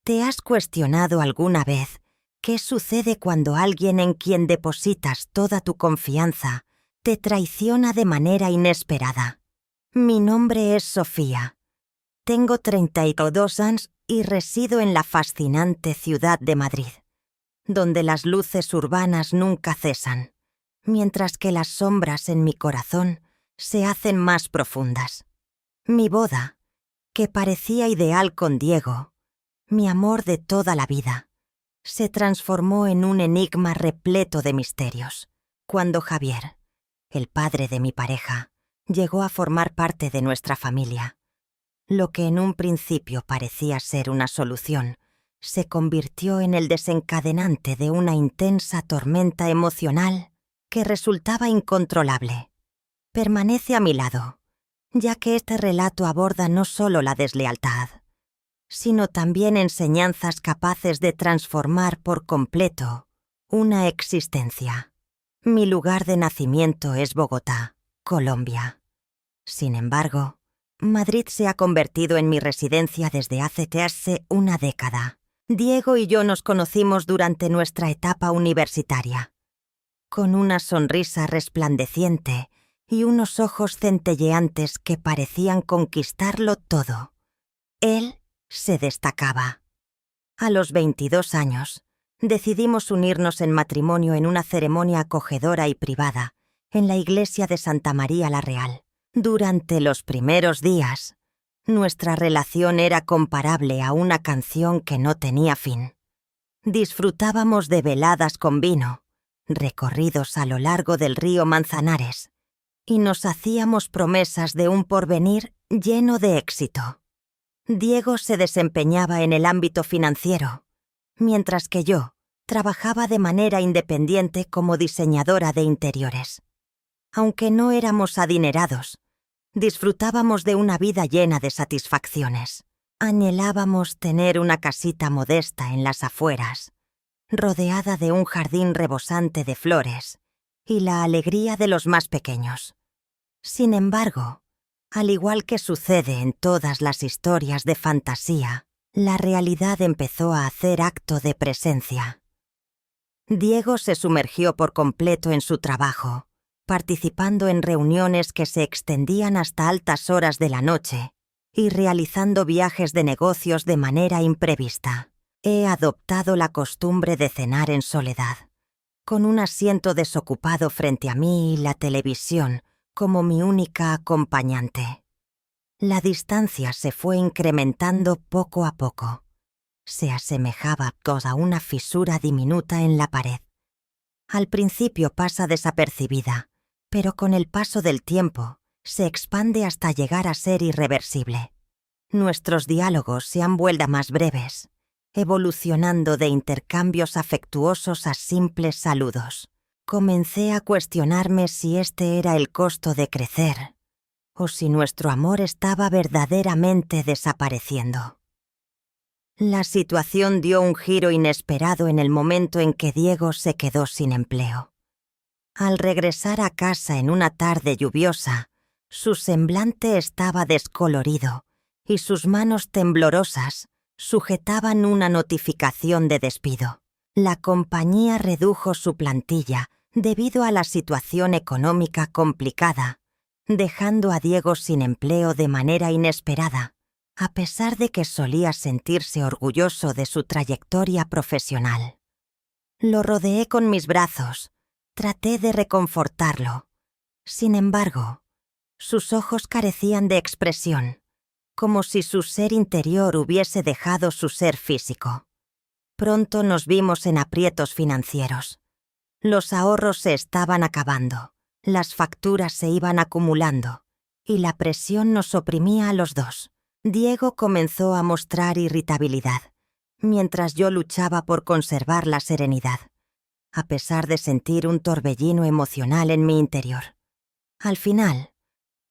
¿Te has cuestionado alguna vez qué sucede cuando alguien en quien depositas toda tu confianza te traiciona de manera inesperada? Mi nombre es Sofía. Tengo 32 años y resido en la fascinante ciudad de Madrid, donde las luces urbanas nunca cesan, mientras que las sombras en mi corazón se hacen más profundas. Mi boda, que parecía ideal con Diego, mi amor de toda la vida, se transformó en un enigma repleto de misterios, cuando Javier, el padre de mi pareja, llegó a formar parte de nuestra familia. Lo que en un principio parecía ser una solución, se convirtió en el desencadenante de una intensa tormenta emocional que resultaba incontrolable. Permanece a mi lado, ya que este relato aborda no solo la deslealtad, sino también enseñanzas capaces de transformar por completo una existencia. Mi lugar de nacimiento es Bogotá, Colombia. Sin embargo, Madrid se ha convertido en mi residencia desde hace una década. Diego y yo nos conocimos durante nuestra etapa universitaria. Con una sonrisa resplandeciente y unos ojos centelleantes que parecían conquistarlo todo, él se destacaba. A los 22 años, decidimos unirnos en matrimonio en una ceremonia acogedora y privada en la iglesia de Santa María la Real. Durante los primeros días, nuestra relación era comparable a una canción que no tenía fin. Disfrutábamos de veladas con vino, recorridos a lo largo del río Manzanares, y nos hacíamos promesas de un porvenir lleno de éxito. Diego se desempeñaba en el ámbito financiero, mientras que yo trabajaba de manera independiente como diseñadora de interiores. Aunque no éramos adinerados, disfrutábamos de una vida llena de satisfacciones. Anhelábamos tener una casita modesta en las afueras, rodeada de un jardín rebosante de flores y la alegría de los más pequeños. Sin embargo, al igual que sucede en todas las historias de fantasía, la realidad empezó a hacer acto de presencia. Diego se sumergió por completo en su trabajo, participando en reuniones que se extendían hasta altas horas de la noche y realizando viajes de negocios de manera imprevista. He adoptado la costumbre de cenar en soledad, con un asiento desocupado frente a mí y la televisión como mi única acompañante. La distancia se fue incrementando poco a poco. Se asemejaba a una fisura diminuta en la pared. Al principio pasa desapercibida, pero con el paso del tiempo se expande hasta llegar a ser irreversible. Nuestros diálogos se han vuelto más breves, evolucionando de intercambios afectuosos a simples saludos. Comencé a cuestionarme si este era el costo de crecer, o si nuestro amor estaba verdaderamente desapareciendo. La situación dio un giro inesperado en el momento en que Diego se quedó sin empleo. Al regresar a casa en una tarde lluviosa, su semblante estaba descolorido y sus manos temblorosas sujetaban una notificación de despido. La compañía redujo su plantilla debido a la situación económica complicada, dejando a Diego sin empleo de manera inesperada, a pesar de que solía sentirse orgulloso de su trayectoria profesional. Lo rodeé con mis brazos, traté de reconfortarlo. Sin embargo, sus ojos carecían de expresión, como si su ser interior hubiese dejado su ser físico. Pronto nos vimos en aprietos financieros. Los ahorros se estaban acabando, las facturas se iban acumulando, y la presión nos oprimía a los dos. Diego comenzó a mostrar irritabilidad, mientras yo luchaba por conservar la serenidad, a pesar de sentir un torbellino emocional en mi interior. Al final,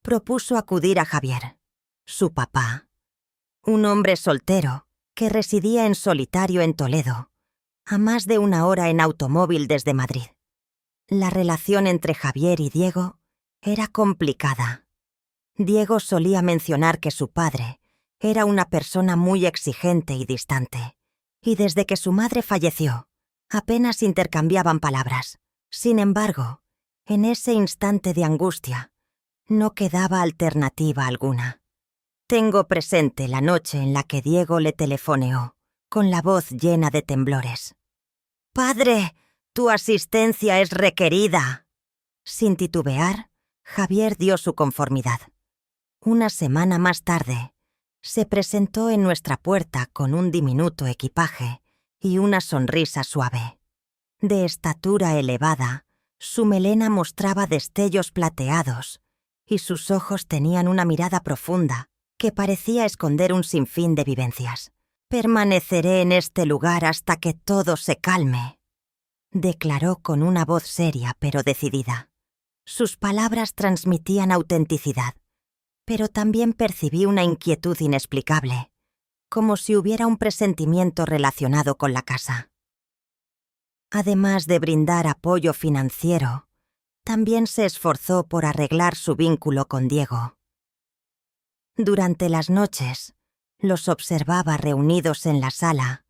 propuso acudir a Javier, su papá, un hombre soltero que residía en solitario en Toledo, a más de una hora en automóvil desde Madrid. La relación entre Javier y Diego era complicada. Diego solía mencionar que su padre era una persona muy exigente y distante, y desde que su madre falleció, apenas intercambiaban palabras. Sin embargo, en ese instante de angustia, no quedaba alternativa alguna. Tengo presente la noche en la que Diego le telefoneó, con la voz llena de temblores. «¡Padre, tu asistencia es requerida!». Sin titubear, Javier dio su conformidad. Una semana más tarde, se presentó en nuestra puerta con un diminuto equipaje y una sonrisa suave. De estatura elevada, su melena mostraba destellos plateados y sus ojos tenían una mirada profunda que parecía esconder un sinfín de vivencias. «Permaneceré en este lugar hasta que todo se calme», declaró con una voz seria pero decidida. Sus palabras transmitían autenticidad, pero también percibí una inquietud inexplicable, como si hubiera un presentimiento relacionado con la casa. Además de brindar apoyo financiero, también se esforzó por arreglar su vínculo con Diego. Durante las noches, los observaba reunidos en la sala,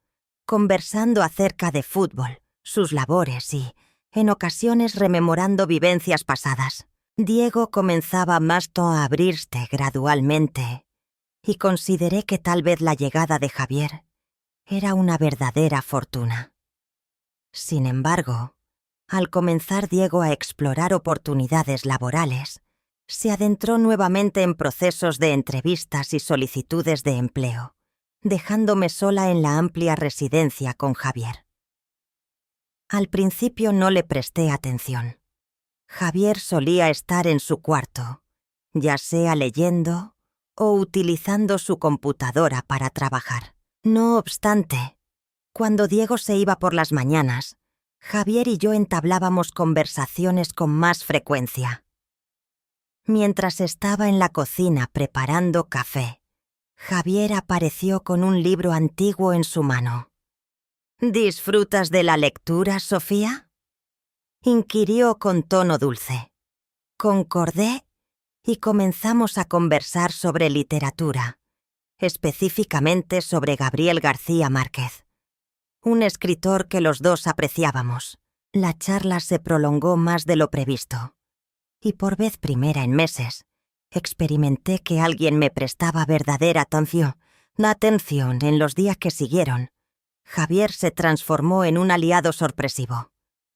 conversando acerca de fútbol, sus labores y, en ocasiones, rememorando vivencias pasadas. Diego comenzaba más a abrirse gradualmente, y consideré que tal vez la llegada de Javier era una verdadera fortuna. Sin embargo, al comenzar Diego a explorar oportunidades laborales, se adentró nuevamente en procesos de entrevistas y solicitudes de empleo, dejándome sola en la amplia residencia con Javier. Al principio no le presté atención. Javier solía estar en su cuarto, ya sea leyendo o utilizando su computadora para trabajar. No obstante, cuando Diego se iba por las mañanas, Javier y yo entablábamos conversaciones con más frecuencia. Mientras estaba en la cocina preparando café, Javier apareció con un libro antiguo en su mano. «¿Disfrutas de la lectura, Sofía?», inquirió con tono dulce. Concordé y comenzamos a conversar sobre literatura, específicamente sobre Gabriel García Márquez, un escritor que los dos apreciábamos. La charla se prolongó más de lo previsto, y por vez primera en meses, experimenté que alguien me prestaba verdadera atención en los días que siguieron. Javier se transformó en un aliado sorpresivo.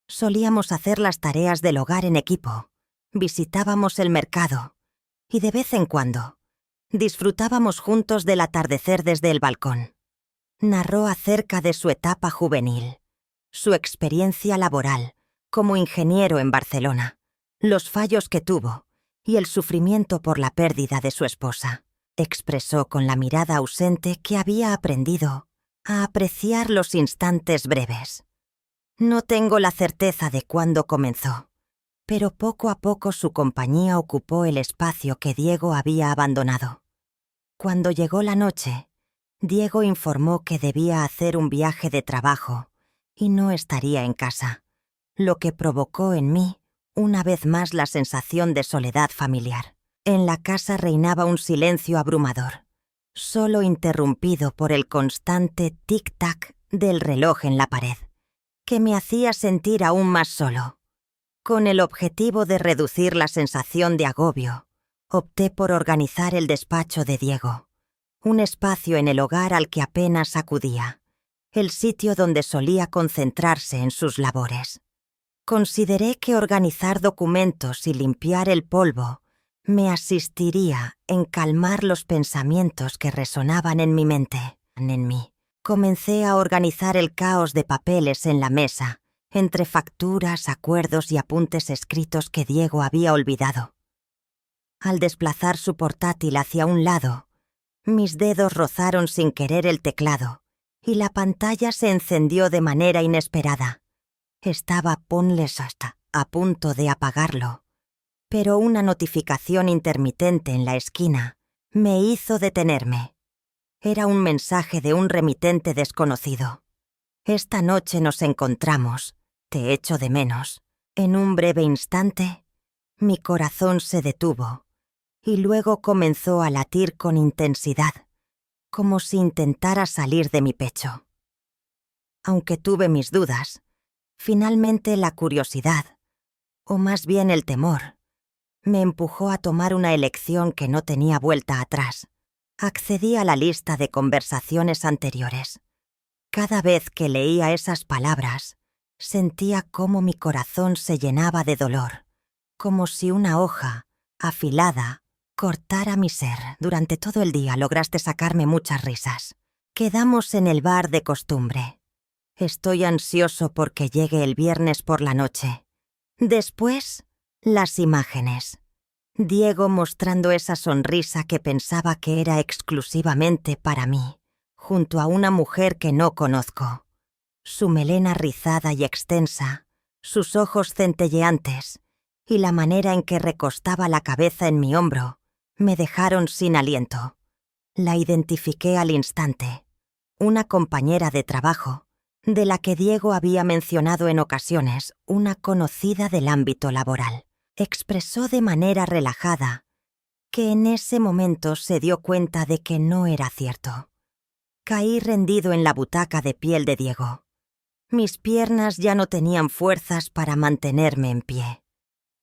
Solíamos hacer las tareas del hogar en equipo, visitábamos el mercado y de vez en cuando disfrutábamos juntos del atardecer desde el balcón. Narró acerca de su etapa juvenil, su experiencia laboral como ingeniero en Barcelona, los fallos que tuvo y el sufrimiento por la pérdida de su esposa. Expresó con la mirada ausente que había aprendido a apreciar los instantes breves. No tengo la certeza de cuándo comenzó, pero poco a poco su compañía ocupó el espacio que Diego había abandonado. Cuando llegó la noche, Diego informó que debía hacer un viaje de trabajo y no estaría en casa, lo que provocó en mí una vez más la sensación de soledad familiar. En la casa reinaba un silencio abrumador, solo interrumpido por el constante tic-tac del reloj en la pared, que me hacía sentir aún más solo. Con el objetivo de reducir la sensación de agobio, opté por organizar el despacho de Diego, un espacio en el hogar al que apenas acudía, el sitio donde solía concentrarse en sus labores. Consideré que organizar documentos y limpiar el polvo me asistiría en calmar los pensamientos que resonaban en mi mente. Comencé a organizar el caos de papeles en la mesa, entre facturas, acuerdos y apuntes escritos que Diego había olvidado. Al desplazar su portátil hacia un lado, mis dedos rozaron sin querer el teclado y la pantalla se encendió de manera inesperada. Estaba a punto de apagarlo, pero una notificación intermitente en la esquina me hizo detenerme. Era un mensaje de un remitente desconocido. «Esta noche nos encontramos. Te echo de menos». En un breve instante, mi corazón se detuvo y luego comenzó a latir con intensidad, como si intentara salir de mi pecho. Aunque tuve mis dudas, finalmente la curiosidad, o más bien el temor, me empujó a tomar una elección que no tenía vuelta atrás. Accedí a la lista de conversaciones anteriores. Cada vez que leía esas palabras, sentía cómo mi corazón se llenaba de dolor, como si una hoja, afilada, cortara mi ser. Durante todo el día lograste sacarme muchas risas. Quedamos en el bar de costumbre. Estoy ansioso porque llegue el viernes por la noche. Después, las imágenes. Diego mostrando esa sonrisa que pensaba que era exclusivamente para mí, junto a una mujer que no conozco. Su melena rizada y extensa, sus ojos centelleantes y la manera en que recostaba la cabeza en mi hombro me dejaron sin aliento. La identifiqué al instante. Una compañera de trabajo, de la que Diego había mencionado en ocasiones, una conocida del ámbito laboral. Expresó de manera relajada que en ese momento se dio cuenta de que no era cierto. Caí rendido en la butaca de piel de Diego. Mis piernas ya no tenían fuerzas para mantenerme en pie.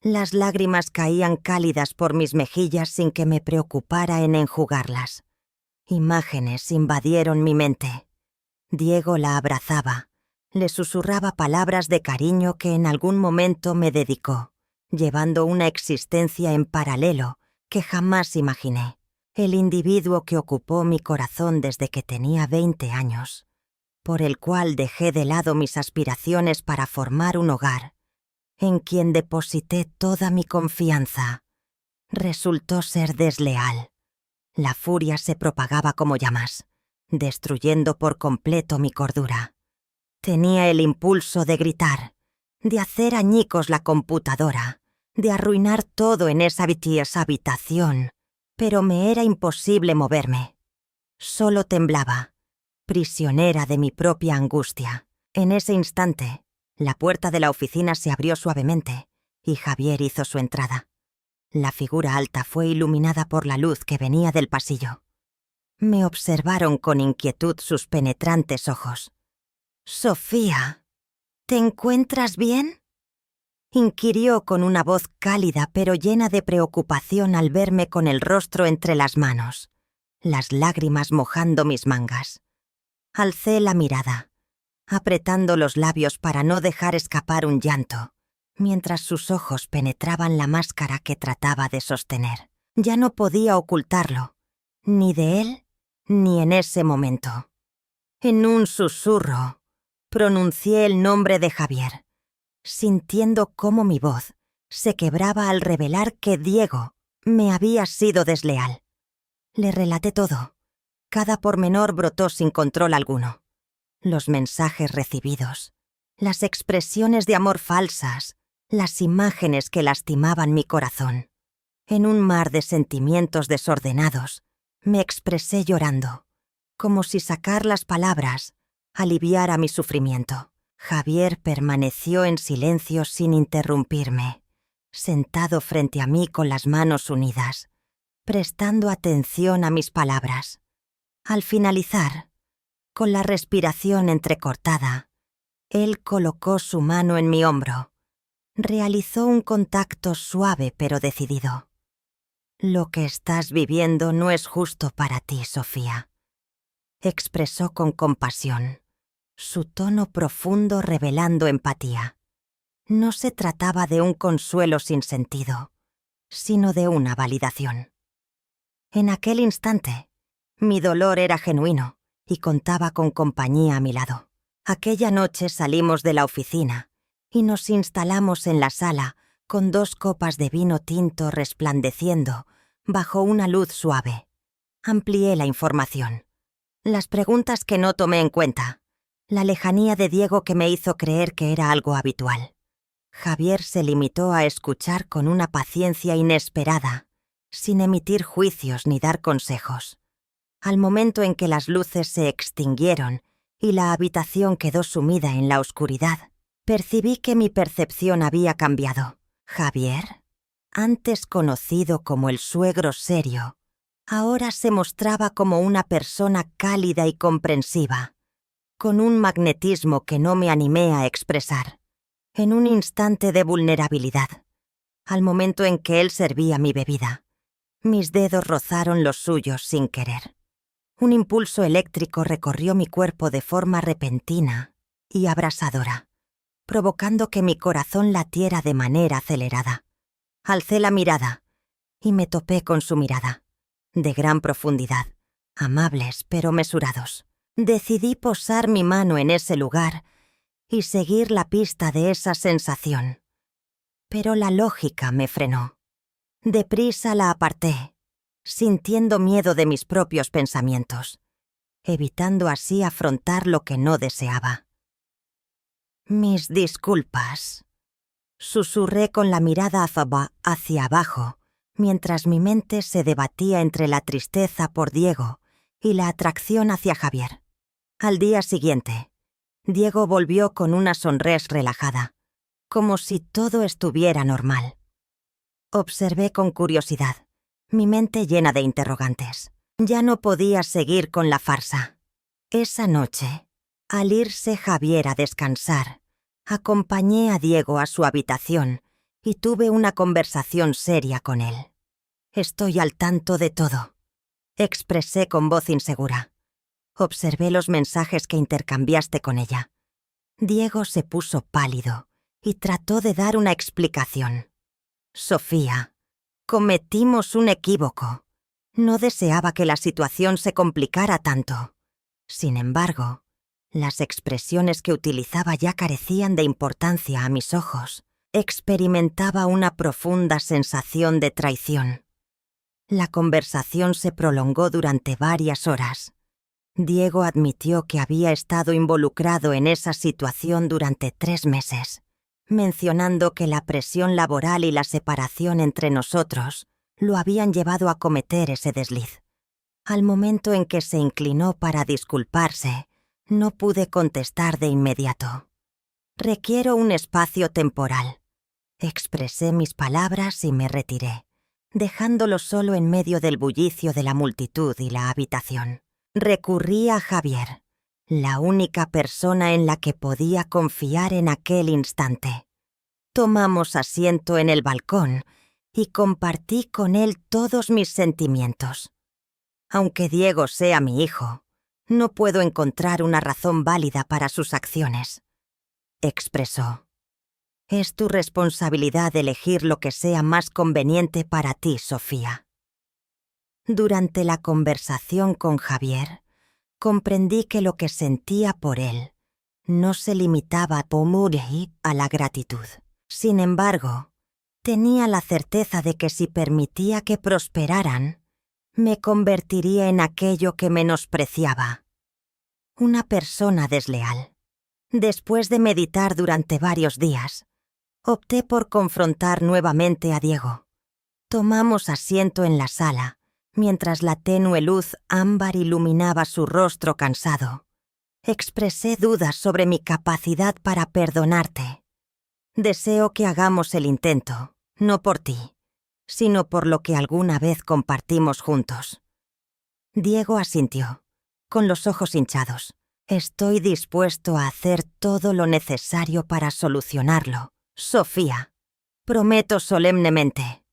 Las lágrimas caían cálidas por mis mejillas sin que me preocupara en enjugarlas. Imágenes invadieron mi mente. Diego la abrazaba, le susurraba palabras de cariño que en algún momento me dedicó, llevando una existencia en paralelo que jamás imaginé. El individuo que ocupó mi corazón desde que tenía 20 años, por el cual dejé de lado mis aspiraciones para formar un hogar, en quien deposité toda mi confianza, resultó ser desleal. La furia se propagaba como llamas, destruyendo por completo mi cordura. Tenía el impulso de gritar, de hacer añicos la computadora, de arruinar todo en esa habitación, pero me era imposible moverme. Solo temblaba, prisionera de mi propia angustia. En ese instante, la puerta de la oficina se abrió suavemente y Javier hizo su entrada. La figura alta fue iluminada por la luz que venía del pasillo. Me observaron con inquietud sus penetrantes ojos. «Sofía, ¿te encuentras bien?», inquirió con una voz cálida pero llena de preocupación al verme con el rostro entre las manos, las lágrimas mojando mis mangas. Alcé la mirada, apretando los labios para no dejar escapar un llanto, mientras sus ojos penetraban la máscara que trataba de sostener. Ya no podía ocultarlo, ni de él, ni en ese momento. En un susurro, pronuncié el nombre de Javier, sintiendo cómo mi voz se quebraba al revelar que Diego me había sido desleal. Le relaté todo. Cada pormenor brotó sin control alguno. Los mensajes recibidos, las expresiones de amor falsas, las imágenes que lastimaban mi corazón. En un mar de sentimientos desordenados, me expresé llorando, como si sacar las palabras aliviara mi sufrimiento. Javier permaneció en silencio sin interrumpirme, sentado frente a mí con las manos unidas, prestando atención a mis palabras. Al finalizar, con la respiración entrecortada, él colocó su mano en mi hombro. Realizó un contacto suave pero decidido. «Lo que estás viviendo no es justo para ti, Sofía», expresó con compasión, su tono profundo revelando empatía. No se trataba de un consuelo sin sentido, sino de una validación. En aquel instante, mi dolor era genuino y contaba con compañía a mi lado. Aquella noche salimos de la oficina y nos instalamos en la sala con 2 copas de vino tinto resplandeciendo bajo una luz suave. Amplié la información. Las preguntas que no tomé en cuenta. La lejanía de Diego que me hizo creer que era algo habitual. Javier se limitó a escuchar con una paciencia inesperada, sin emitir juicios ni dar consejos. Al momento en que las luces se extinguieron y la habitación quedó sumida en la oscuridad, percibí que mi percepción había cambiado. Javier, antes conocido como el suegro serio, ahora se mostraba como una persona cálida y comprensiva. con un magnetismo que no me animé a expresar, en un instante de vulnerabilidad, al momento en que él servía mi bebida. Mis dedos rozaron los suyos sin querer. Un impulso eléctrico recorrió mi cuerpo de forma repentina y abrasadora, provocando que mi corazón latiera de manera acelerada. Alcé la mirada y me topé con su mirada, de gran profundidad, amables pero mesurados. Decidí posar mi mano en ese lugar y seguir la pista de esa sensación. Pero la lógica me frenó. Deprisa la aparté, sintiendo miedo de mis propios pensamientos, evitando así afrontar lo que no deseaba. «Mis disculpas», susurré con la mirada hacia abajo, mientras mi mente se debatía entre la tristeza por Diego y la atracción hacia Javier. Al día siguiente, Diego volvió con una sonrisa relajada, como si todo estuviera normal. Observé con curiosidad, mi mente llena de interrogantes. Ya no podía seguir con la farsa. Esa noche, al irse Javier a descansar, acompañé a Diego a su habitación y tuve una conversación seria con él. «Estoy al tanto de todo», expresé con voz insegura. «Observé los mensajes que intercambiaste con ella». Diego se puso pálido y trató de dar una explicación. «Sofía, cometimos un equívoco. No deseaba que la situación se complicara tanto. Sin embargo, las expresiones que utilizaba ya carecían de importancia a mis ojos. Experimentaba una profunda sensación de traición». La conversación se prolongó durante varias horas. Diego admitió que había estado involucrado en esa situación durante 3 meses, mencionando que la presión laboral y la separación entre nosotros lo habían llevado a cometer ese desliz. Al momento en que se inclinó para disculparse, no pude contestar de inmediato. «Requiero un espacio temporal». Expresé mis palabras y me retiré, dejándolo solo en medio del bullicio de la multitud y la habitación. Recurrí a Javier, la única persona en la que podía confiar en aquel instante. Tomamos asiento en el balcón y compartí con él todos mis sentimientos. «Aunque Diego sea mi hijo, no puedo encontrar una razón válida para sus acciones», expresó. «Es tu responsabilidad elegir lo que sea más conveniente para ti, Sofía». Durante la conversación con Javier, comprendí que lo que sentía por él no se limitaba a la gratitud. Sin embargo, tenía la certeza de que si permitía que prosperaran, me convertiría en aquello que menospreciaba: una persona desleal. Después de meditar durante varios días, opté por confrontar nuevamente a Diego. Tomamos asiento en la sala, mientras la tenue luz ámbar iluminaba su rostro cansado. Expresé dudas sobre mi capacidad para perdonarte. «Deseo que hagamos el intento, no por ti, sino por lo que alguna vez compartimos juntos». Diego asintió, con los ojos hinchados. «Estoy dispuesto a hacer todo lo necesario para solucionarlo, Sofía. Prometo solemnemente».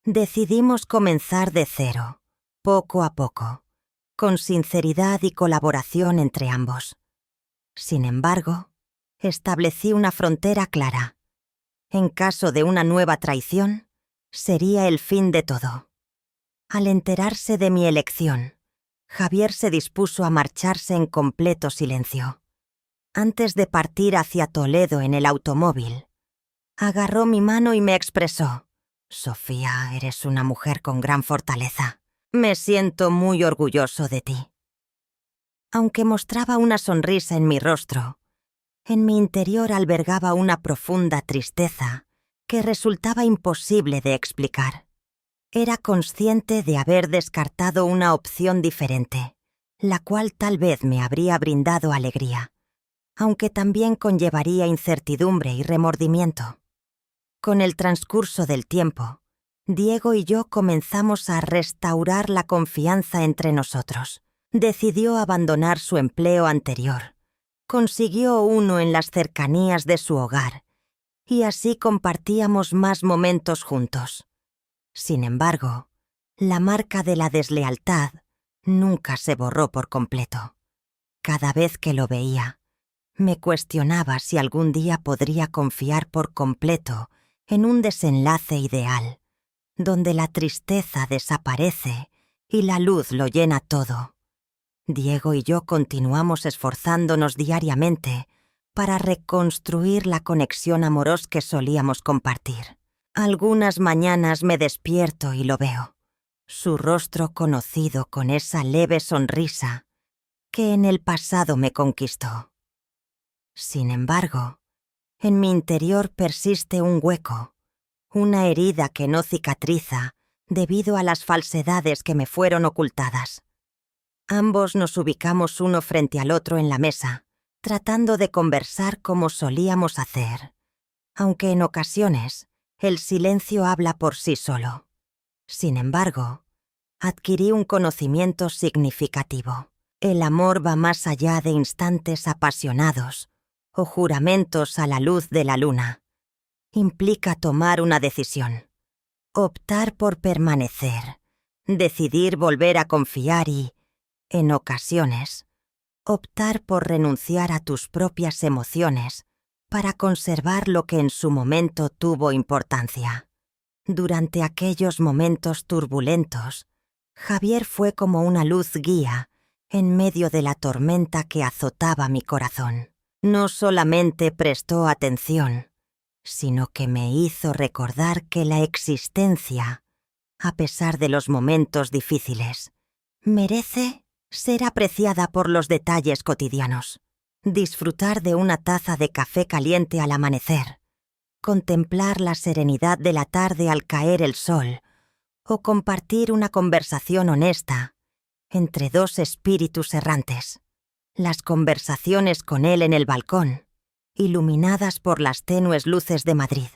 Decidimos comenzar de cero, poco a poco, con sinceridad y colaboración entre ambos. Sin embargo, establecí una frontera clara. En caso de una nueva traición, sería el fin de todo. Al enterarse de mi elección, Javier se dispuso a marcharse en completo silencio. Antes de partir hacia Toledo en el automóvil, agarró mi mano y me expresó: «Sofía, eres una mujer con gran fortaleza. Me siento muy orgulloso de ti». Aunque mostraba una sonrisa en mi rostro, en mi interior albergaba una profunda tristeza que resultaba imposible de explicar. Era consciente de haber descartado una opción diferente, la cual tal vez me habría brindado alegría, aunque también conllevaría incertidumbre y remordimiento. Con el transcurso del tiempo, Diego y yo comenzamos a restaurar la confianza entre nosotros. Decidió abandonar su empleo anterior consiguió uno en las cercanías de su hogar, y así compartíamos más momentos juntos. Sin embargo, la marca de la deslealtad nunca se borró por completo. Cada vez que lo veía, me cuestionaba si algún día podría confiar por completo en un desenlace ideal, donde la tristeza desaparece y la luz lo llena todo. Diego y yo continuamos esforzándonos diariamente para reconstruir la conexión amorosa que solíamos compartir. Algunas mañanas me despierto y lo veo, su rostro conocido con esa leve sonrisa que en el pasado me conquistó. Sin embargo, en mi interior persiste un hueco, una herida que no cicatriza debido a las falsedades que me fueron ocultadas. Ambos nos ubicamos uno frente al otro en la mesa, tratando de conversar como solíamos hacer, aunque en ocasiones el silencio habla por sí solo. Sin embargo, adquirí un conocimiento significativo. El amor va más allá de instantes apasionados o juramentos a la luz de la luna. Implica tomar una decisión, optar por permanecer, decidir volver a confiar y, en ocasiones, optar por renunciar a tus propias emociones para conservar lo que en su momento tuvo importancia. Durante aquellos momentos turbulentos, Javier fue como una luz guía en medio de la tormenta que azotaba mi corazón. No solamente prestó atención, sino que me hizo recordar que la existencia, a pesar de los momentos difíciles, merece ser apreciada por los detalles cotidianos. Disfrutar de una taza de café caliente al amanecer, contemplar la serenidad de la tarde al caer el sol, o compartir una conversación honesta entre dos espíritus errantes. Las conversaciones con él en el balcón, iluminadas por las tenues luces de Madrid,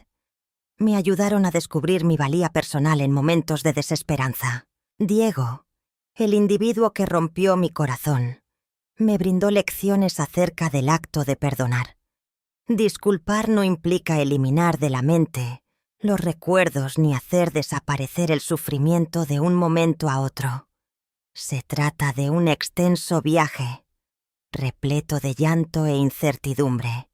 me ayudaron a descubrir mi valía personal en momentos de desesperanza. Diego, el individuo que rompió mi corazón, me brindó lecciones acerca del acto de perdonar. Disculpar no implica eliminar de la mente los recuerdos ni hacer desaparecer el sufrimiento de un momento a otro. Se trata de un extenso viaje, repleto de llanto e incertidumbre,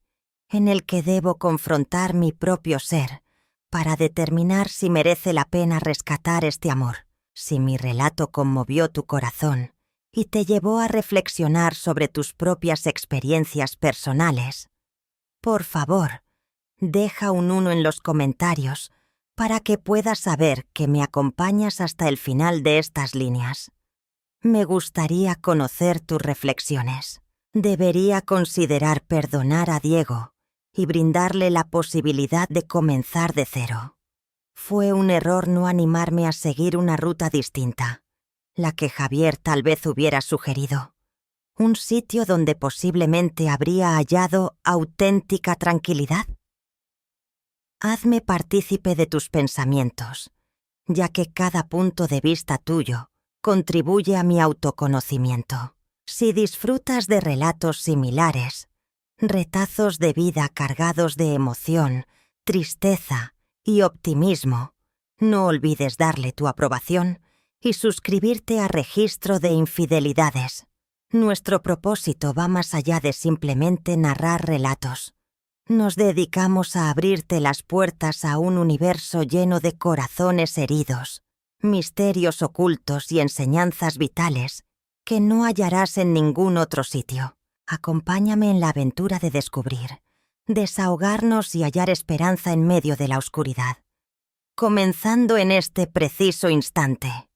en el que debo confrontar mi propio ser para determinar si merece la pena rescatar este amor. Si mi relato conmovió tu corazón y te llevó a reflexionar sobre tus propias experiencias personales, por favor, deja un 1 en los comentarios para que pueda saber que me acompañas hasta el final de estas líneas. Me gustaría conocer tus reflexiones. Debería considerar perdonar a Diego y brindarle la posibilidad de comenzar de cero. Fue un error no animarme a seguir una ruta distinta, la que Javier tal vez hubiera sugerido. Un sitio donde posiblemente habría hallado auténtica tranquilidad. Hazme partícipe de tus pensamientos, ya que cada punto de vista tuyo contribuye a mi autoconocimiento. Si disfrutas de relatos similares, retazos de vida cargados de emoción, tristeza y optimismo, no olvides darle tu aprobación y suscribirte a Registro de Infidelidades. Nuestro propósito va más allá de simplemente narrar relatos. Nos dedicamos a abrirte las puertas a un universo lleno de corazones heridos, misterios ocultos y enseñanzas vitales que no hallarás en ningún otro sitio. Acompáñame en la aventura de descubrir, desahogarnos y hallar esperanza en medio de la oscuridad. Comenzando en este preciso instante.